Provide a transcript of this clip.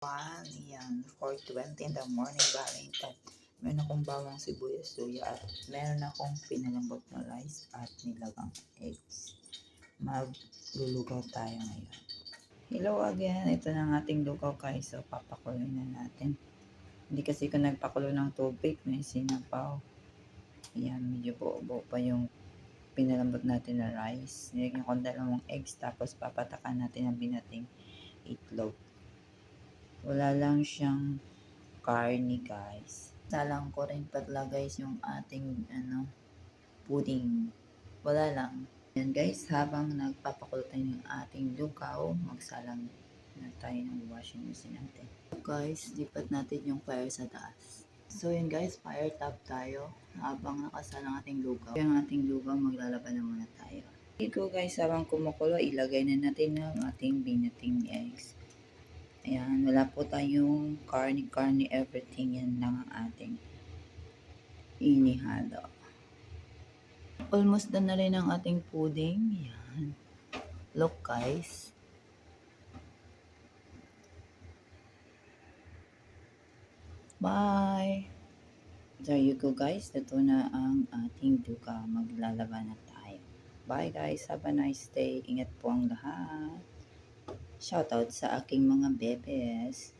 Yan, 4:20 in the morning, galing at meron akong bawang sibuyas, luya at meron akong pinalambot na rice at nilagang eggs. Maglulugaw tayo ngayon. Hello again, ito na ang ating lugaw guys, so papakuloy na natin. Hindi kasi ko nagpakulo ng tubig, may sinabaw. Yan, medyo buo-buo pa yung pinalambot natin na rice. Nilagyan ko dalawang eggs, tapos papatakan natin ang binating itlog. Wala lang siyang karne guys. Salang ko rin pala guys yung ating pudding. Wala lang. Yan guys, habang nagpapakulo tayo ng ating lugaw, magsalang na tayo ng washing machine natin. Guys, lipat natin yung fire sa taas. So yun guys, fire top tayo habang nakasalang ating lugaw. Yung ating lugaw, maglalaban na muna tayo. Ito guys, habang kumukulo, ilagay na natin ang ating binating eggs. Ayan, wala po tayong karne, everything. Yan lang ang ating inihalo. Almost done na rin ang ating pudding. Ayan. Look guys. Bye! There you go guys. Ito na ang ating lugaw. Maglalaban na tayo. Bye guys. Have a nice day. Ingat po ang lahat. Shoutout sa aking mga bebes.